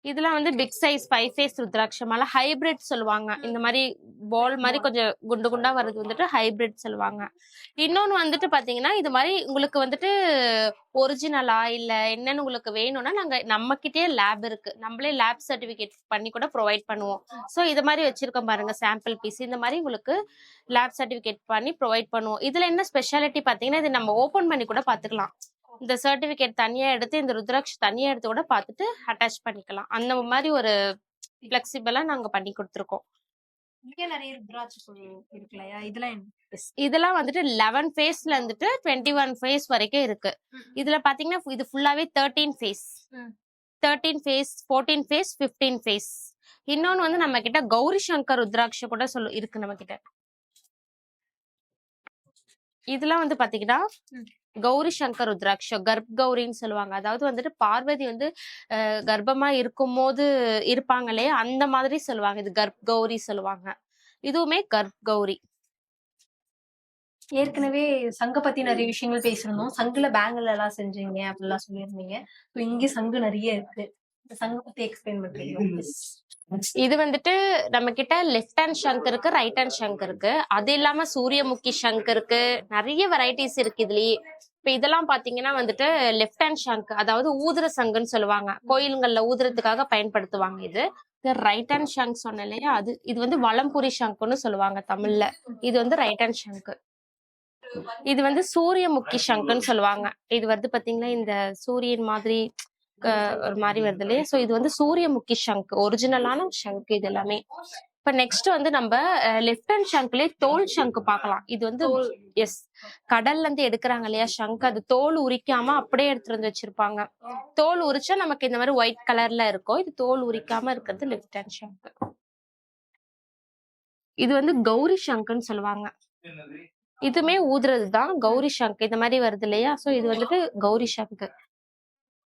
இதெல்லாம் வந்து big size 5 face ருத்ராட்ச மாலை ஹைபிரிட் சொல்லுவாங்க. இந்த மாதிரி பால் மாதிரி கொஞ்சம் குண்டு குண்டா வர்றது வந்துட்டு ஹைபிரிட் சொல்லுவாங்க. இன்னொன்னு வந்துட்டு பாத்தீங்கன்னா இது மாதிரி உங்களுக்கு வந்துட்டு ஒரிஜினலா இல்ல என்னன்னு உங்களுக்கு வேணும்னா நாங்க நம்ம கிட்டே லேப் இருக்கு. நம்மளே லேப் சர்டிபிகேட் பண்ணி கூட ப்ரொவைட் பண்ணுவோம். சோ இது மாதிரி வச்சிருக்கோம் பாருங்க சாம்பிள் பீஸ். இந்த மாதிரி உங்களுக்கு லேப் சர்டிபிகேட் பண்ணி ப்ரொவைட் பண்ணுவோம். இதுல என்ன ஸ்பெஷாலிட்டி பாத்தீங்கன்னா இது நம்ம ஓபன் பண்ணி கூட பாத்துக்கலாம். இந்த சர்டிபிகேட் தனியா எடுத்து இந்த ருத்ராட்ச தனியா எடுத்து கூட பார்த்துட்டு அட்டாச் பண்ணிக்கலாம். அந்த மாதிரி ஒரு பிளெக்சிபிளா நாங்க பண்ணி கொடுத்துருக்கோம். நிறைய ருத்ராட்சம் இருக்கு இல்லையா? இதெல்லாம் வந்துட்டு 11 ஃபேஸ்ல இருந்துட்டு 21 ஃபேஸ் வரைக்கும் இருக்கு. இதுல பாத்தீங்கன்னா இது ஃபுல்லாவே 13 ஃபேஸ், 13 ஃபேஸ், 14 ஃபேஸ், 15 ஃபேஸ். இன்னொன்னு வந்து நம்ம கிட்ட கௌரி சங்கர் ருத்ராட்ச கூட இருக்கு நம்ம கிட்ட. இதெல்லாம் வந்து பாத்தீங்கன்னா கௌரி சங்கர் ருத்ராட்ச கர்ப் கௌரின்னு சொல்லுவாங்க. அதாவது வந்துட்டு பார்வதி வந்து கர்ப்பமா இருக்கும் போது இருப்பாங்களே அந்த மாதிரி சொல்லுவாங்க. இது கர்ப் கௌரி சொல்லுவாங்க. இதுவுமே கர்ப் கௌரி. ஏற்கனவே சங்க பத்தி நிறைய விஷயங்கள் பேசிருந்தோம். சங்குல பேங்கிள் எல்லாம் செஞ்சீங்க அப்படிலாம் சொல்லியிருந்தீங்க. இங்க சங்கு நிறைய இருக்கு. சங்க பத்தி எக்ஸ்பிளைன் பண்றீங்க? இது வந்துட்டு நம்ம கிட்ட லெஃப்ட் ஹேண்ட் ஷங்க் இருக்கு, ரைட் ஹேண்ட் ஷங்க் இருக்கு. அது இல்லாம சூரியமுகி ஷங்க் இருக்கு. நிறைய வெரைட்டிஸ் இருக்கு இதுலயே. இப்ப இதெல்லாம் பாத்தீங்கன்னா வந்துட்டு லெஃப்ட் ஹேண்ட் ஷங்க், அதாவது ஊதுற சங்குன்னு சொல்லுவாங்க. கோயிலுங்கள்ல ஊதுறதுக்காக பயன்படுத்துவாங்க. இது ரைட் ஹேண்ட் ஷங்க் சொன்ன இல்லையா, அது இது வந்து வலம்புரி ஷங்க்னு சொல்லுவாங்க தமிழ்ல. இது வந்து ரைட் ஹேண்ட் ஷங்க். இது வந்து சூரியமுகி ஷங்க்னு சொல்லுவாங்க. இது வந்து பாத்தீங்கன்னா இந்த சூரியன் மாதிரி ஒரு மாதிரி வருது இல்லையா. சோ இது வந்து சூரியமுகி ஷங்க், ஒரிஜினலான ஷங்க் இது எல்லாமே. இப்ப நெக்ஸ்ட் வந்து நம்ம லெஃப்ட் ஹேண்ட் ஷங்க்லயே தோல் ஷங்க் பார்க்கலாம். இது வந்து எஸ் கடல்ல இருந்து எடுக்கிறாங்க இல்லையா ஷங்க், அது தோல் உரிக்காம அப்படியே எடுத்துட்டு வந்து வச்சிருப்பாங்க. தோல் உரிச்சா நமக்கு இந்த மாதிரி ஒயிட் கலர்ல இருக்கும். இது தோல் உரிக்காம இருக்கிறது லெஃப்ட் ஹேண்ட் ஷங்க். இது வந்து கௌரி ஷங்க்னு சொல்லுவாங்க. இதுமே ஊதுறது தான் கௌரி ஷங்க். இந்த மாதிரி வருது இல்லையா. சோ இது வந்துட்டு கௌரி ஷங்க்.